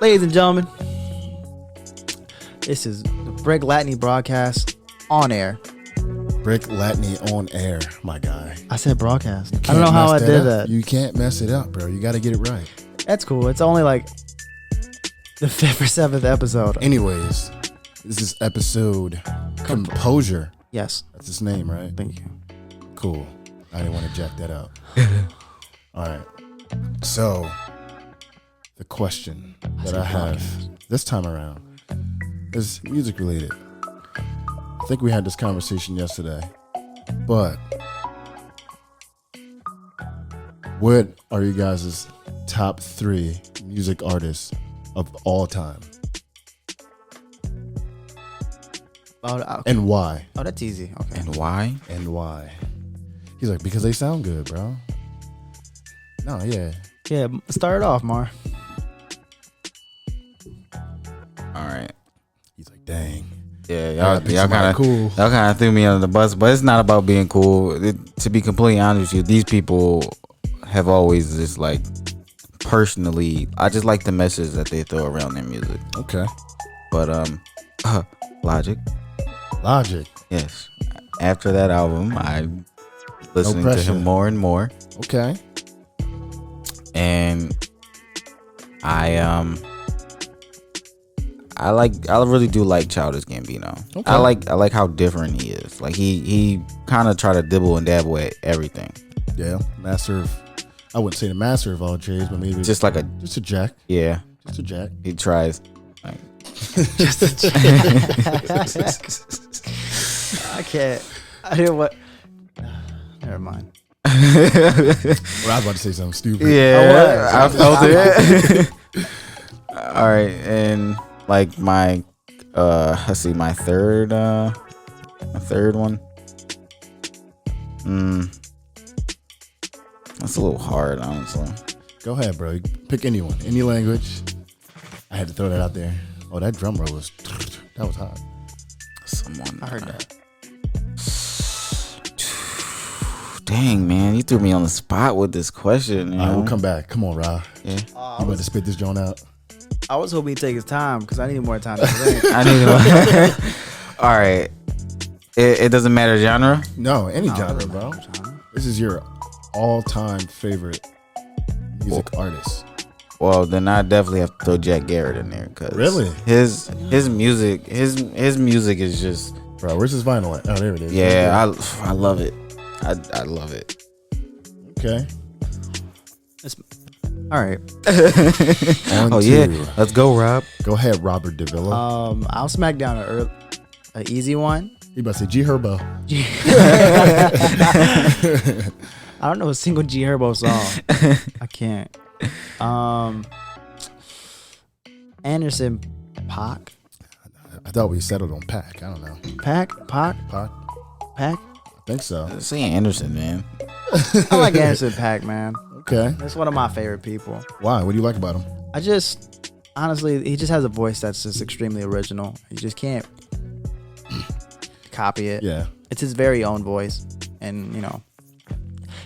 Ladies and gentlemen, this is the Breck Latney broadcast on air. Breck Latney on air, my guy. I said broadcast. I don't know how I did that. You can't mess it up, bro. You got to get it right. That's cool. It's only like the 5th or 7th episode. Anyways, this is episode Composure. Yes. That's his name, right? Thank you. Cool. I didn't want to jack that up. All right. So, the question that I have this time around is music related. I think we had this conversation yesterday, but what are you guys' top 3 music artists of all time? Okay. And why? Oh, that's easy. Okay. And why? And why? He's like, because they sound good, bro. No, yeah. Yeah, start it off, Mar. All right. He's like, dang. Yeah, y'all kind of cool. Y'all kind of threw me under the bus, but it's not about being cool. To be completely honest with you, these people have always just like personally. I just like the message that they throw around their music. Okay. But Logic. Yes. After that album, I listening to him more and more. Okay. And I really do like Childish Gambino. Okay. I like how different he is. Like he kind of try to dibble and dabble at everything. Yeah, master of, I wouldn't say the master of all trades, but maybe Just a jack. yeah. Just a jack. He tries. Like, Just a I can't. I didn't what. Never mind. Well, I was about to say something stupid. yeah, I felt it. All right, and like my let's see, my third one. That's a little hard, honestly. Go ahead, bro. Pick anyone, any language. I had to throw that out there. Oh, that drum roll was hot. Someone I heard that. Dang, man, you threw me on the spot with this question. You All right, know? we'll come back. Come on, Ra. Yeah. You about to spit this joint out? I was hoping he'd take his time because I needed more time to think. I need to. All right. It doesn't matter genre. No, any No, it genre, doesn't bro. matter genre. This is your all-time favorite music artist. Well, then I definitely have to throw Jack Garrett in there because Really? his music is just Bro, where's his vinyl at? Oh, there it is. yeah. I love it. I love it. Okay. All right. Oh yeah, let's go, Rob. Go ahead, Robert Davila. I'll smack down an easy one. You about to say G Herbo. I don't know a single G Herbo song. I can't. Anderson Paak. I thought we settled on Pac. I don't know. Pac? Pac? I Think so. Say Anderson, man. like Anderson Paak, man. Okay. That's one of my favorite people. Why? What do you like about him? Honestly, he just has a voice that's just extremely original. You just can't copy it. Yeah. It's his very own voice. And,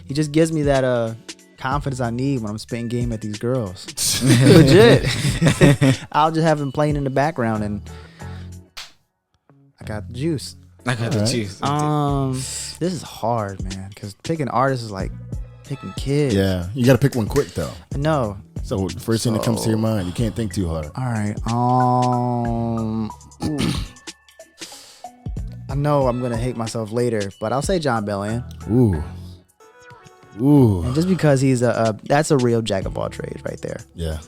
he just gives me that confidence I need when I'm spitting game at these girls. Legit. I'll just have him playing in the background and I got the juice. I got the juice. This is hard, man, because picking artists is like picking kids. Yeah. You got to pick one quick, though. No. So the first thing that comes to your mind, you can't think too hard. All right. I know I'm gonna hate myself later, but I'll say John Bellion. Ooh. And just because he's that's a real jack of all trades right there. Yeah.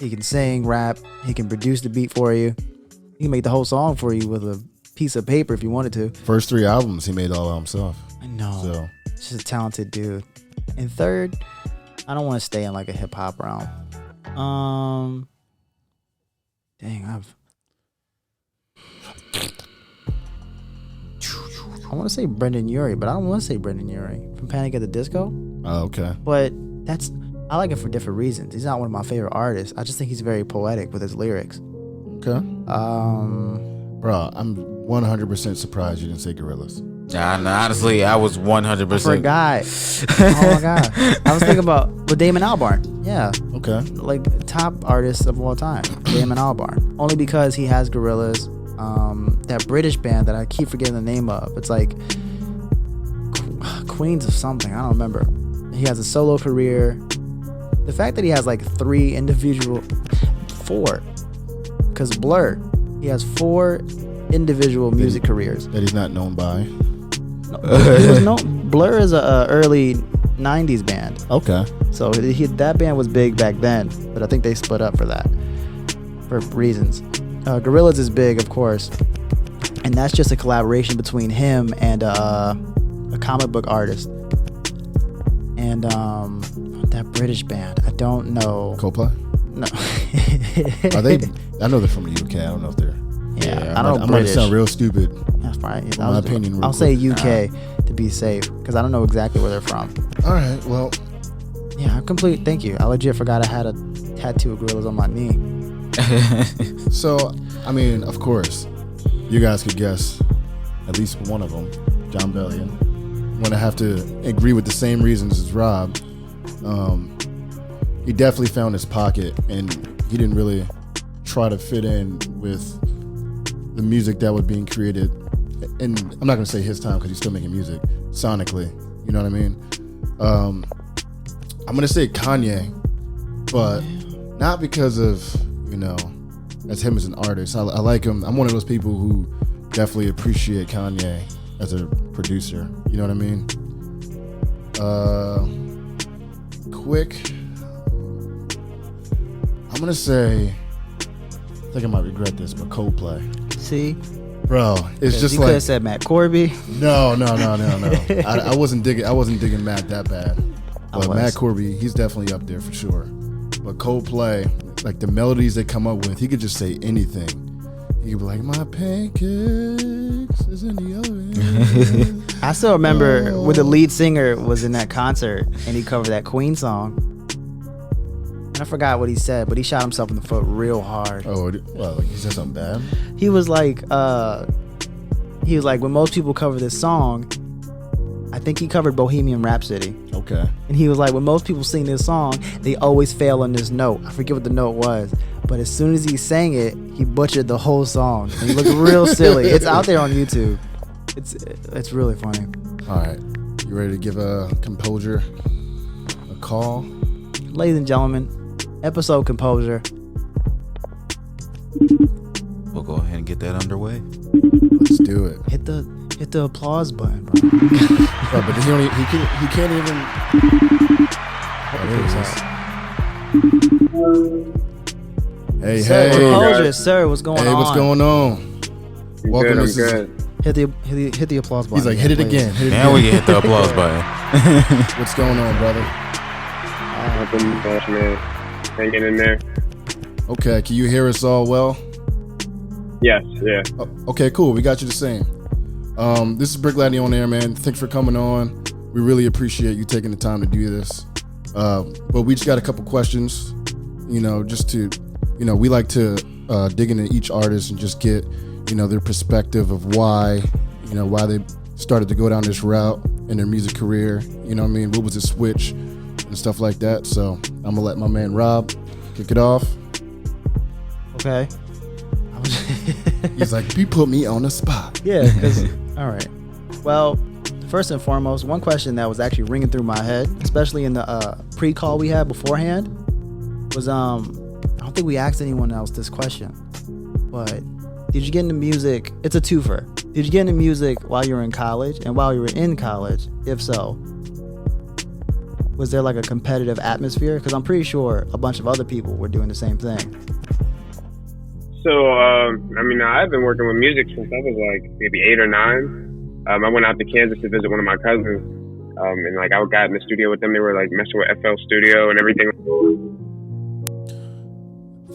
He can sing, rap, he can produce the beat for you. He can make the whole song for you with a piece of paper if you wanted to. First 3 albums he made all by himself. I know. So Just a talented dude. And third, I don't want to stay in like a hip hop realm. I want to say Brendan Urie, but I don't want to say Brendan Urie from Panic at the Disco. oh, okay. But I like it for different reasons. He's not one of my favorite artists. I just think he's very poetic with his lyrics. Okay. Bro, I'm 100% surprised you didn't say Gorillaz. Honestly, I was 100%. Forgot. Oh my god. I was thinking about Damon Albarn. Yeah. Okay. Okay. like top artists of all time, Damon Albarn. Only because he has Gorillaz, that British band that I keep forgetting the name of. It's like Queens of something. I don't remember. He has a solo career. The fact that he has like four, because Blur, he has 4 individual music careers that he's not known by. Blur is a early 90s band. Okay. So that band was big back then, but I think they split up for that, for reasons. Gorillaz is big, of course, and that's just a collaboration between him and a comic book artist. And that British band, I don't know. Coldplay? No. Are they? I know they're from the UK. I don't know if they're. Yeah, I don't know. I'm going to sound real stupid. That's fine. In my opinion, I'll say UK to be safe, because I don't know exactly where they're from. All right, well. Yeah, thank you. I legit forgot I had a tattoo of Gorillaz on my knee. So, I mean, of course, you guys could guess at least one of them, John Bellion. I'm going to have to agree with the same reasons as Rob. He definitely found his pocket, and he didn't really try to fit in with the music that was being created. And I'm not going to say his time, because he's still making music sonically. You know what I mean? I'm going to say Kanye, but not because of, as him as an artist. I like him. I'm one of those people who definitely appreciate Kanye as a producer. You know what I mean? Quick. I'm going to say, I think I might regret this, but Coldplay. See? Bro, it's just you like... could have said Matt Corby. No. I wasn't digging Matt that bad. But Matt Corby, he's definitely up there for sure. But Coldplay, like the melodies they come up with, he could just say anything. He could be like, my pancakes is in the oven. I still remember when the lead singer was in that concert and he covered that Queen song. And I forgot what he said, but he shot himself in the foot real hard. Oh, well, like he said something bad? He was like, when most people cover this song, I think he covered Bohemian Rhapsody. Okay. And he was like, when most people sing this song, they always fail on this note. I forget what the note was. But as soon as he sang it, he butchered the whole song. And he looked real silly. It's out there on YouTube. It's really funny. All right. You ready to give Composure a call? Ladies and gentlemen, episode Composure. We'll go ahead and get that underway. Let's do it. Hit the applause button, bro. Oh, but he can't even. Hey, Sir, hey, Composure, sir, what's going on? Hey, what's going on? Welcome. I'm good. Hit the applause button. He's like, hit it again. Now we can hit the applause button. What's going on, brother? Nothing much, man. Hanging in there. Okay, can you hear us all well? Yes, yeah. Oh, okay, cool. We got you the same. This is Breck Latney On Air, man. Thanks for coming on. We really appreciate you taking the time to do this. But we just got a couple questions, just to, we like to dig into each artist and just get, their perspective of why they started to go down this route in their music career. You know what I mean? What was the switch and stuff like that. So I'm going to let my man Rob kick it off. Okay. He's like, you put me on the spot. Yeah, because, all right. Well, first and foremost, one question that was actually ringing through my head, especially in the pre-call we had beforehand, was I don't think we asked anyone else this question, but did you get into music? It's a twofer. Did you get into music while you were in college? And while you were in college, if so, was there like a competitive atmosphere? Because I'm pretty sure a bunch of other people were doing the same thing. So, I've been working with music since I was like maybe 8 or 9. I went out to Kansas to visit one of my cousins. And I got in the studio with them. They were like messing with FL Studio and everything.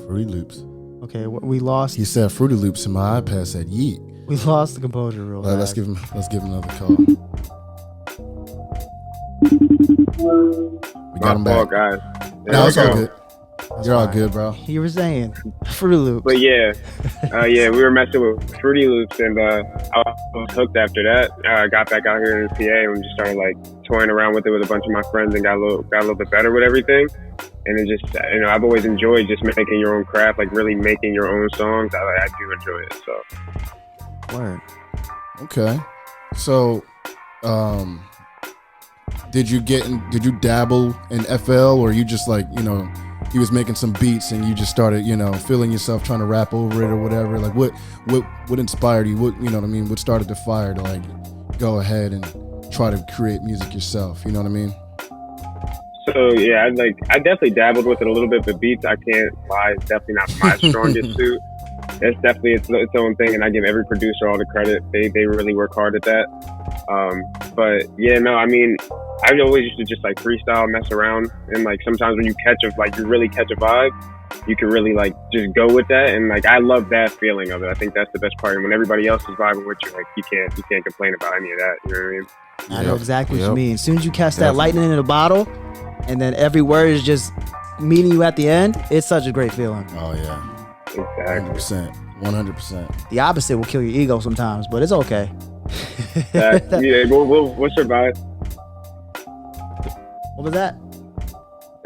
Fruity Loops. Okay, we lost. He said Fruity Loops and my iPad said yeet. We lost the Composure real fast. Let's give him another call. We got him back. Guys. No, it's all good. You're all good, bro. You were saying Fruity Loops. But yeah, we were messing with Fruity Loops, and I was hooked after that. I got back out here in the PA and just started like toying around with it with a bunch of my friends and got a little bit better with everything. And it just, I've always enjoyed just making your own craft, like really making your own songs. I do enjoy it. So. Word. Okay. So, did you dabble in FL, or you just like, he was making some beats and you just started, feeling yourself trying to rap over it or whatever? Like what inspired you? What started the fire to like go ahead and try to create music yourself? You know what I mean? So yeah, I definitely dabbled with it a little bit, but beats, I can't lie, it's definitely not my strongest suit. It's definitely its own thing, and I give every producer all the credit. They really work hard at that. But yeah, no, I always used to just like freestyle, mess around, and like sometimes when you really catch a vibe, you can really like just go with that, and like I love that feeling of it. I think that's the best part. And when everybody else is vibing with you, like you can't complain about any of that. You know what I mean? I know exactly what you mean. As soon as you catch that lightning in a bottle, and then every word is just meeting you at the end, it's such a great feeling. Oh yeah. Exactly. 100%. The opposite will kill your ego sometimes, but it's okay. Yeah, we'll survive. What was that?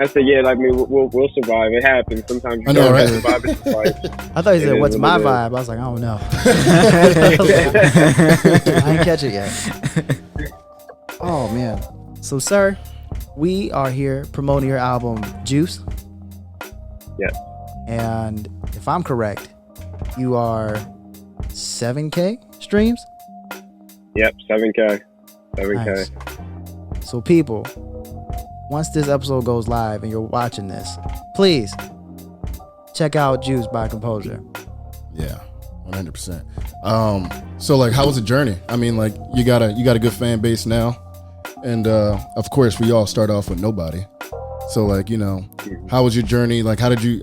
I said, yeah, like we'll survive. It happens. Sometimes you I know, right? survive it. I thought you said, "What's my vibe?" I was like, I don't know. I didn't catch it yet. Oh man. So, sir, we are here promoting your album Juice. Yeah. And if I'm correct, you are 7K streams? Yep, 7K. Nice. So people, once this episode goes live and you're watching this, please check out Juice by Composure. Yeah, 100%. So like, how was the journey? I mean, like you got a good fan base now, and of course we all start off with nobody. So like, how was your journey? Like, how did you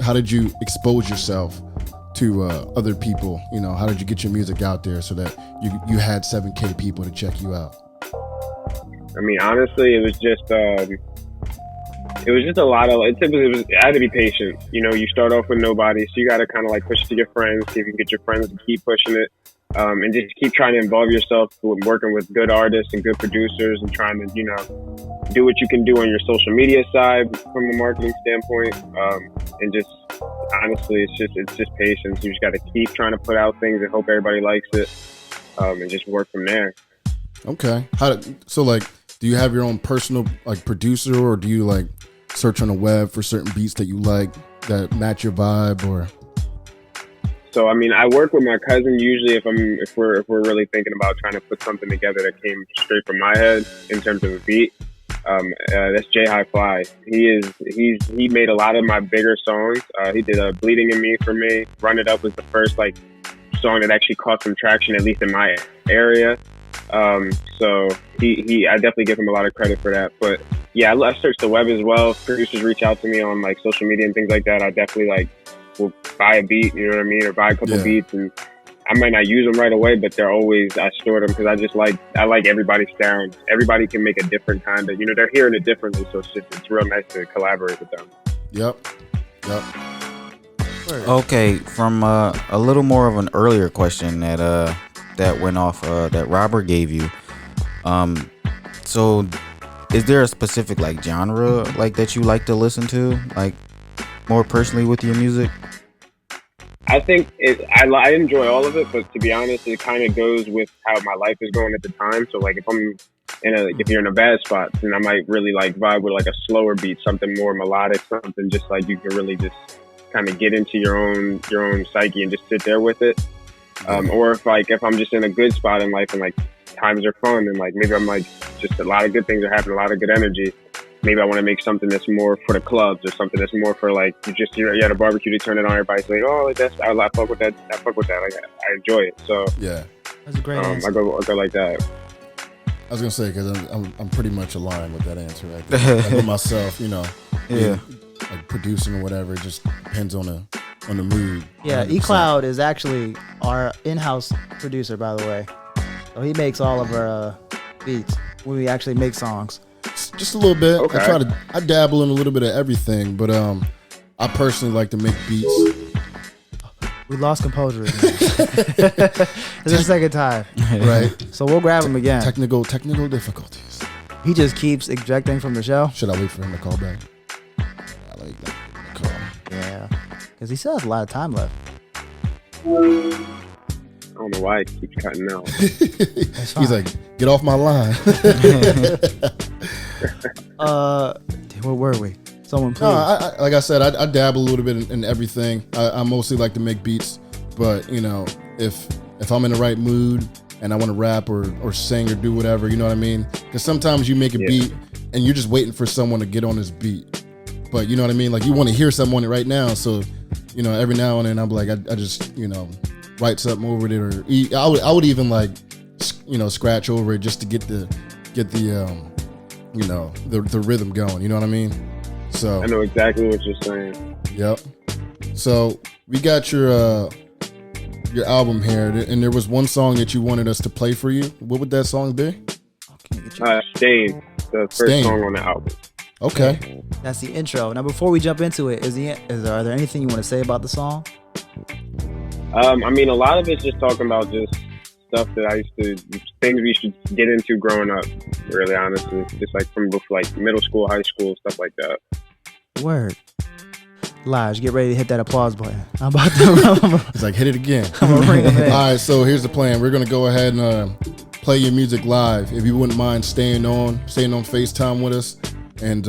expose yourself to other people? How did you get your music out there so that you had 7K people to check you out? I mean, honestly, it was just a lot of. It had to be patient. You start off with nobody, so you got to kind of like push it to your friends, see if you can get your friends to keep pushing it, and just keep trying to involve yourself with working with good artists and good producers, and trying to do what you can do on your social media side from a marketing standpoint, and just honestly, it's just patience. You just got to keep trying to put out things and hope everybody likes it, and just work from there. Okay. Do you have your own personal like producer, or do you like search on the web for certain beats that you like that match your vibe? Or so I mean, I work with my cousin usually if we're really thinking about trying to put something together that came straight from my head in terms of a beat. That's J High Fly. He made a lot of my bigger songs. He did Bleeding in Me for me. Run It Up was the first like song that actually caught some traction, at least in my area. So I definitely give him a lot of credit for that. But yeah, I search the web as well. If producers reach out to me on like social media and things like that, I definitely like will buy a beat, you know what I mean, or buy a couple beats, and I might not use them right away, but I store them because I like everybody's sound. Everybody can make a different kind of, they're hearing it differently, so it's real nice to collaborate with them. Yep. Okay, from a little more of an earlier question that went off that Robert gave you. So is there a specific like genre like that you like to listen to, like more personally with your music? I think I enjoy all of it, but to be honest, it kind of goes with how my life is going at the time. So like if you're in a bad spot, then I might really like vibe with like a slower beat, something more melodic, something just like you can really just kind of get into your own psyche and just sit there with it. Or if I'm just in a good spot in life and like times are fun and like maybe I'm like just a lot of good things are happening, a lot of good energy. Maybe I want to make something that's more for the clubs or something that's more for like you're at a barbecue to turn it on. Everybody's like, oh, I fuck with that. I fuck with that. Like I enjoy it. So yeah, that's a great answer. I go like that. I was gonna say because I'm pretty much aligned with that answer right there. Like with myself, like producing or whatever. It just depends on the mood. Yeah, 100%. eCloud is actually our in-house producer, by the way. So he makes all of our beats when we actually make songs. Just a little bit. Okay. I dabble in a little bit of everything, but I personally like to make beats. We lost composure again. This is the second time. Right. So we'll grab him again. Technical difficulties. He just keeps ejecting from the show. Should I wait for him to call back? I like that. Call. Yeah. Because he still has a lot of time left. I don't know why it keeps cutting out. He's like, get off my line. Where were we? Someone please. No, like I said, I dabble a little bit in everything. I mostly like to make beats, but you know, if I'm in the right mood and I want to rap or sing or do whatever, you know what I mean? Because sometimes you make a beat and you're just waiting for someone to get on this beat, but you know what I mean? Like you want to hear someone right now, so you know, every now and then I'm like, I just, you know, write something over it, or I would even like, you know, scratch over it just to get the you know, the rhythm going. You know what I mean? So I know exactly what you're saying. Yep. So we got your album here, and there was one song that you wanted us to play for you. What would that song be? Stain, the first song on the album. Okay. That's the intro. Now, before we jump into it, are there anything you want to say about the song? I mean, a lot of it's just talking about just stuff that I used to, things we should get into growing up, really honestly. Just like from like middle school, high school, stuff like that. Word. Elijah, get ready to hit that applause button. I'm about to. He's like, hit it again. I'm gonna bring him in. All right, so here's the plan. We're gonna go ahead and play your music live. If you wouldn't mind staying on FaceTime with us, and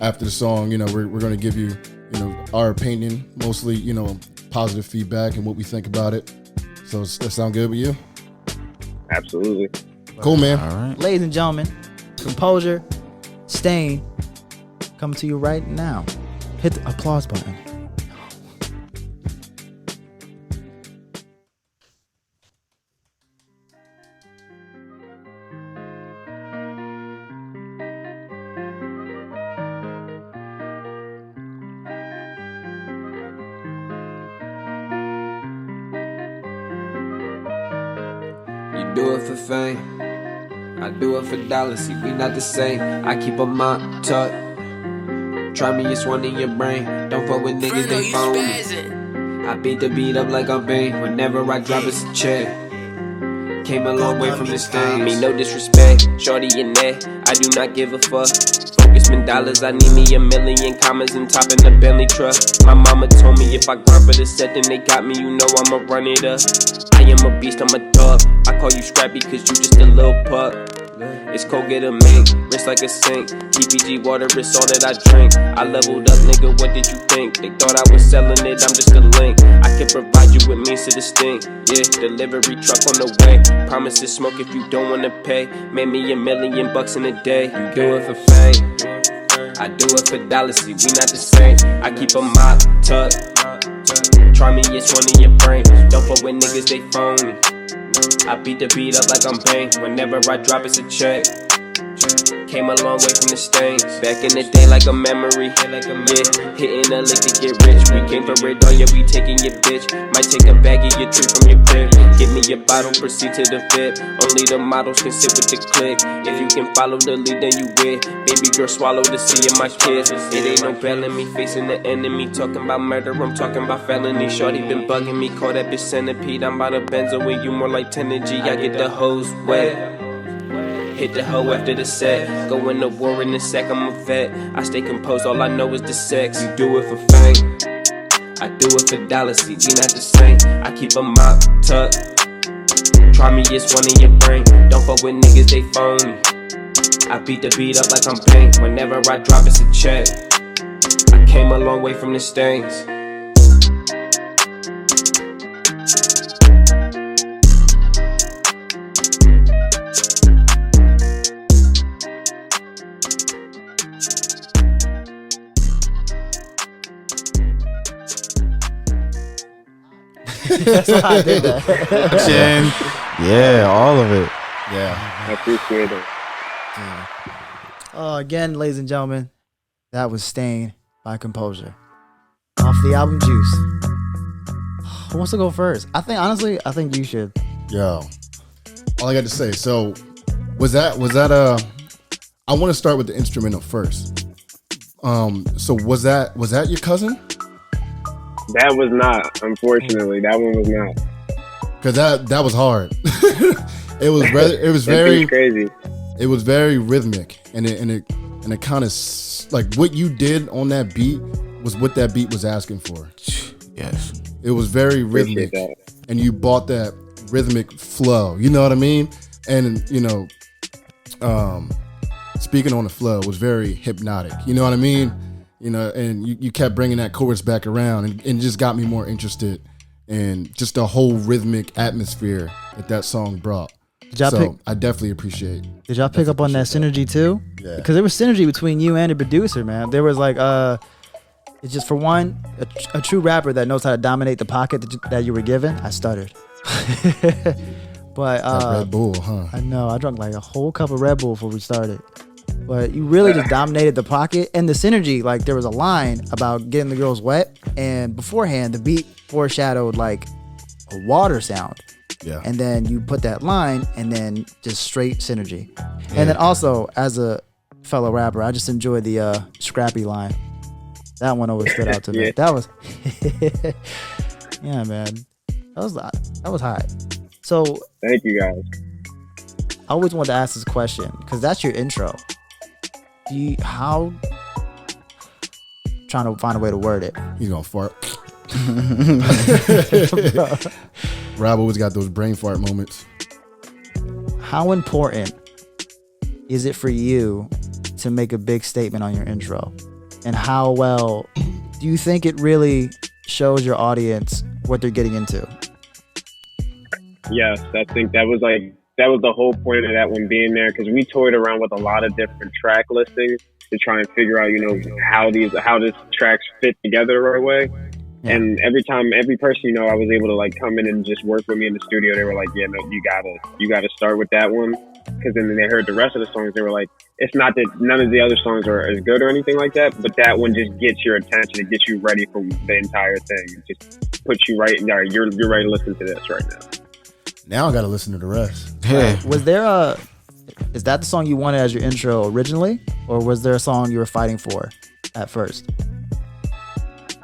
after the song, you know, we're gonna give you, you know, our opinion, mostly, you know, positive feedback and what we think about it. So does that sound good with you? Absolutely. Cool, man. All right. Ladies and gentlemen, Composure, Stain, coming to you right now. Hit the applause button. You do it for fame, I do it for dollars. See, we not the same. I keep a mop tuck. Try me, it's one in your brain. Don't fuck with niggas, they phony. I beat the beat up like I'm Bane. Whenever I drop, it's a check. Came a long way from this thing. Me no disrespect, shorty in there. I do not give a fuck. Focus in dollars, I need me $1 million commas and top in the Bentley truck. My mama told me if I grind for the set, then they got me. You know I'ma run it up. I am a beast, I'm a dog. I call you Scrappy cause you just a little pup. It's cold, get a mink, wrist like a sink. TPG water, it's all that I drink. I leveled up, nigga, what did you think? They thought I was selling it, I'm just a link. I can provide you with means to distinct. Yeah, delivery truck on the way. Promise to smoke if you don't wanna pay. Made me $1 million in a day. You do it for fame, I do it for dollars. See, we not the same. I keep a mop tuck. Try me, it's one in your brain. Don't fuck with niggas, they phony. I beat the beat up like I'm Bane. Whenever I drop, it's a check. Came a long way from the stains. Back in the day like a memory. Yeah, hitting a lick to get rich. We came for it all, yeah, we taking your bitch. Might take a bag of your tree from your crib. Give me your bottle, proceed to the VIP. Only the models can sit with the click. If you can follow the lead, then you win. Baby girl, swallow the sea of my kids. It ain't no bailing me, facing the enemy. Talking about murder, I'm talking about felony. Shorty been bugging me, call that bitch centipede. I'm about a benzo with you, more like 10 G. I get the hose wet. Hit the hoe after the set. Go in the war in a sec, I'm a vet. I stay composed, all I know is the sex. You do it for fame, I do it for dollars. See, we not the same. I keep a mop tuck. Try me, it's one in your brain. Don't fuck with niggas, they phony. I beat the beat up like I'm Bane. Whenever I drop, it's a check. I came a long way from the stains. That's why I did that. Yeah, all of it. Yeah. I appreciate it. Again, ladies and gentlemen, that was Stain by Composure off the album Juice. Who wants to go first? I think you should. Yo, all I got to say. So, was that I want to start with the instrumental first. So was that your cousin? That was not, unfortunately. That one was not. Because that was hard. It was That's very crazy. It was very rhythmic, and it kind of like what you did on that beat was what that beat was asking for. Yes. It was very rhythmic, and you bought that rhythmic flow. You know what I mean? And speaking on the flow, it was very hypnotic. You know what I mean? And you kept bringing that chorus back around, and it just got me more interested in just the whole rhythmic atmosphere that song brought. I definitely appreciate. Did y'all pick up on that synergy too? Yeah. Because there was synergy between you and the producer, man. There was like, it's just for one, a true rapper that knows how to dominate the pocket that you were given. I stuttered. But Red Bull, huh? I know. I drank like a whole cup of Red Bull before we started. But you really just dominated the pocket and the synergy. Like there was a line about getting the girls wet, and beforehand the beat foreshadowed like a water sound. Yeah. And then you put that line, and then just straight synergy. Yeah. And then also, as a fellow rapper, I just enjoyed the scrappy line. That one always stood out to me. That was, yeah, man. That was hot. So thank you guys. I always wanted to ask this question because that's your intro. Trying to find a way to word it. He's gonna fart. Rob always got those brain fart moments. How important is it for you to make a big statement on your intro? And how well do you think it really shows your audience what they're getting into? Yes, I think that was the whole point of that one being there, because we toyed around with a lot of different track listings to try and figure out, how this tracks fit together the right way. Yeah. And every person, I was able to like come in and just work with me in the studio, they were like, yeah, no, you gotta start with that one. Because then they heard the rest of the songs, they were like, it's not that none of the other songs are as good or anything like that, but that one just gets your attention. It gets you ready for the entire thing. It just puts you right in there. You're ready to listen to this right now. Now I gotta listen to the rest. Yeah. Is that the song you wanted as your intro originally, or was there a song you were fighting for at first?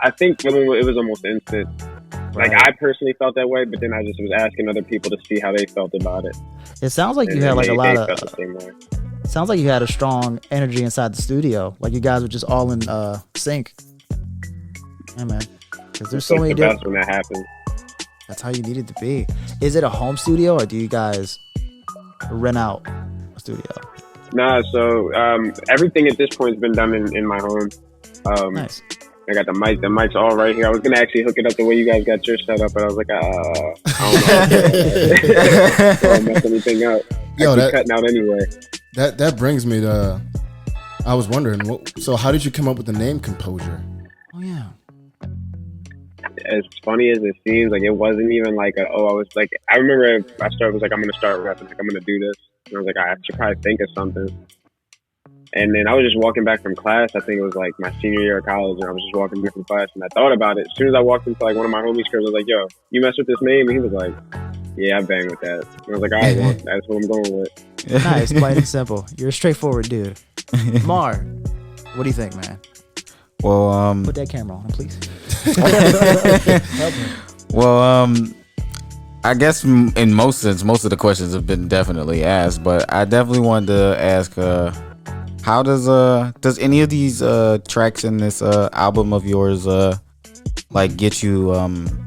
I think it was almost instant. Right. Like I personally felt that way, but then I just was asking other people to see how they felt about it. It sounds like you had like a lot of. It sounds like you had a strong energy inside the studio. Like you guys were just all in sync. Yeah, man. Because there's so many different. When that happens. That's how you need it to be. Is it a home studio, or do you guys rent out a studio? Nah, so everything at this point has been done in my home. Nice. I got the mic. The mic's all right here. I was gonna actually hook it up the way you guys got yours set up, but I was like, I don't know. Don't mess anything up. Yo, that cutting out anyway. That brings me to. I was wondering. So how did you come up with the name Compo ure? Oh yeah. As funny as it seems, like it wasn't even like I was like, I remember I was like, I'm gonna start rapping. Like I'm gonna do this, and I was like, I should probably think of something. And then I was just walking back from class. I think it was like my senior year of college, and I was just walking back from class, and I thought about it. As soon as I walked into like one of my homies' cribs, I was like, "Yo, you mess with this name?" And he was like, "Yeah, I bang with that." And I was like, "All right, well, that's what I'm going with." Nice, plain and simple. You're a straightforward dude. Mar, what do you think, man? Well, put that camera on him, please. Well, I guess in most of the questions have been definitely asked, but I definitely wanted to ask, how does any of these tracks in this album of yours like get you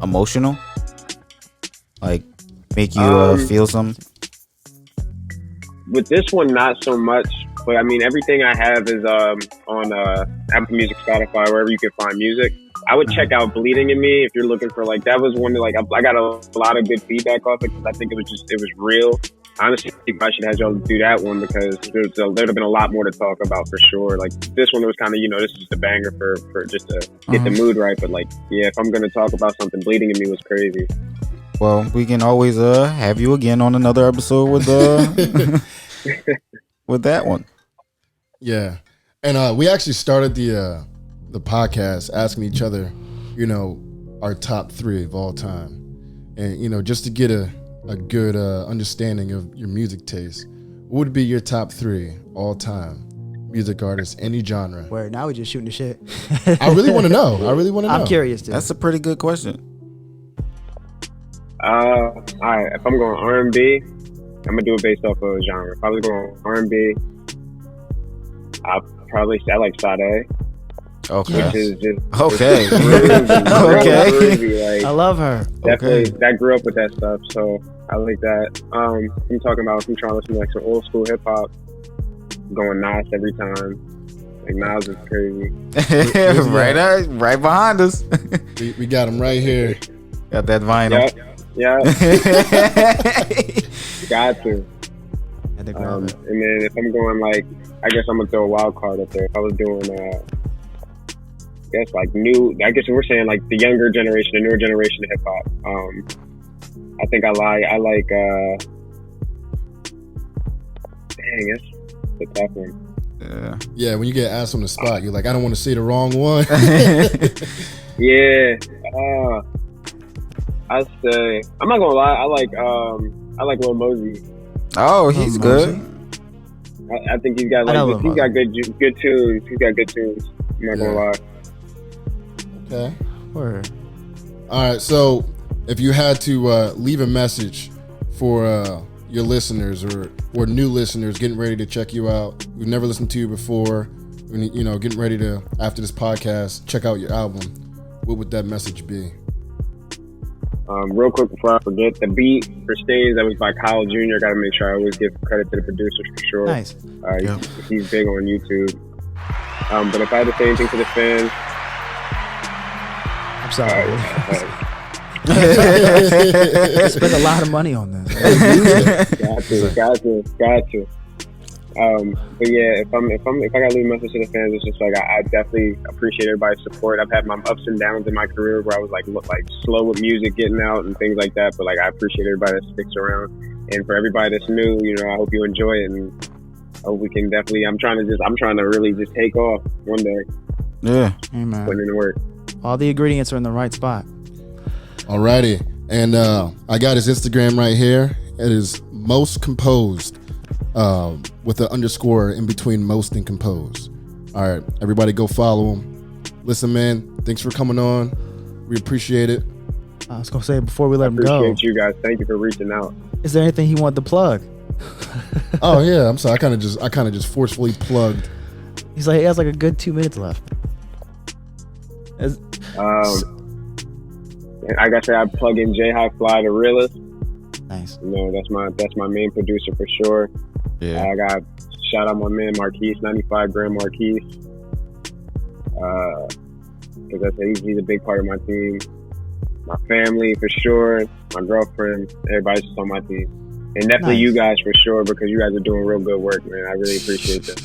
emotional? Like make you feel something? With this one, not so much. But I mean, everything I have is on Apple Music, Spotify, wherever you can find music. I would check out "Bleeding in Me" if you're looking for like that was one that like I got a lot of good feedback off it because I think it was real. Honestly, I should have y'all do that one because there'd have been a lot more to talk about for sure. Like this one was kind of this is just a banger for just to get the mood right. But like if I'm gonna talk about something, "Bleeding in Me" was crazy. Well, we can always have you again on another episode with with that one. Yeah, and we actually started the podcast asking each other, our top 3 of all time, and just to get a good understanding of your music taste. What would be your top 3 all time music artist, any genre? Where now we just shooting the shit. I really want to know. I'm curious too. That's a pretty good question. All right. If I'm going R&B, I'm gonna do it based off of genre. If I was going R&B, I'll probably say I like Sade. Okay. Which is just Okay. groovy, groovy, like, I love her. definitely, Okay. I grew up with that stuff, so I like that. I'm talking about if I'm trying to listen to like some old school hip hop, going Nas every time. Like Nas is crazy. right behind us. We got him right here. Got that vinyl. Yeah, got to. Had to grab And it. then if I'm going like, I guess I'm gonna throw a wild card up there. If I was doing, I guess like new. I guess we're saying like the younger generation, the newer generation of hip hop. I think I like. Dang, it's the tough one. Yeah, when you get asked on the spot, you're like, I don't want to say the wrong one. Yeah. I say I'm not gonna lie. I like Lil Mosey. Oh, he's good. I think he's got I like know he's got good tunes. He's got good tunes. I'm not gonna lie. Okay. Word. All right. So if you had to leave a message for your listeners or new listeners getting ready to check you out, who've never listened to you before, getting ready to, after this podcast, check out your album, what would that message be? Real quick before I forget, the beat for Stains, that was by Kyle Jr. Got to make sure I always give credit to the producers for sure. Nice. He's big on YouTube. But if I had to say anything to the fans, I'm sorry. Spend a lot of money on this. got to. But yeah, if I gotta leave a message to the fans, it's just like I definitely appreciate everybody's support. I've had my ups and downs in my career where I was like slow with music getting out and things like that. But like I appreciate everybody that sticks around, and for everybody that's new, I hope you enjoy it, and I hope we can definitely. I'm trying to really just take off one day. Yeah. Hey, man. Putting in the work. All the ingredients are in the right spot. Alrighty. And I got his Instagram right here. It is most composed, with an underscore in between most and composed. All right, everybody go follow him. Listen, man, thanks for coming on. We appreciate it. I was gonna say before we let him go, Appreciate you guys. Thank you for reaching out. is there anything he wanted to plug? Oh yeah, I'm sorry. I kind of just forcefully plugged. He's like, he has like a good 2 minutes left. Like I said, I plug in J High Fly, the realist. Nice. That's my main producer for sure. Yeah. I got shout out my man Marquise, 95 Grand Marquise. Because I said he's a big part of my team. My family for sure. My girlfriend. Everybody's just on my team. And definitely Nice. you guys for sure, because you guys are doing real good work, man. I really appreciate that.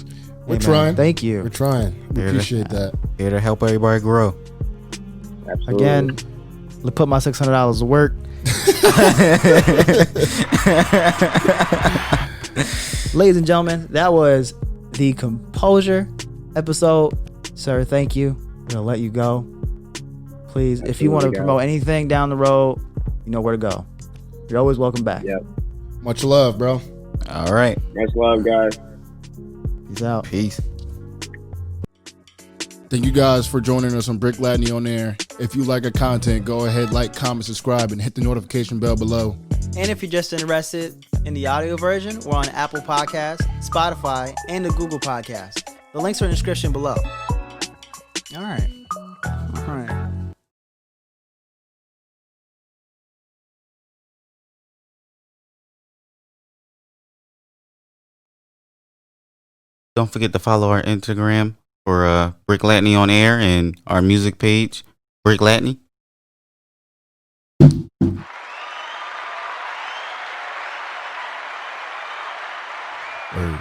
We're Hey, man, trying. Thank you. We're trying. We Yeah, appreciate that. Here to help everybody grow. Absolutely. Again, put my $600 to work. Ladies and gentlemen, that was the Composure episode. Sir, thank you. I'm gonna let you go. Please, if you want to Absolutely, promote anything down the road, you know where to go. You're always welcome back. Yep. Much love, bro. All right. Much love, guys. Peace out. Peace. Thank you guys for joining us on Breck Latney On Air. If you like our content, go ahead, like, comment, subscribe, and hit the notification bell below. And if you're just interested in the audio version, we're on Apple Podcasts, Spotify, and the Google Podcasts. The links are in the description below. All right. Don't forget to follow our Instagram for Breck Latney On Air and our music page, Breck Latney. Word.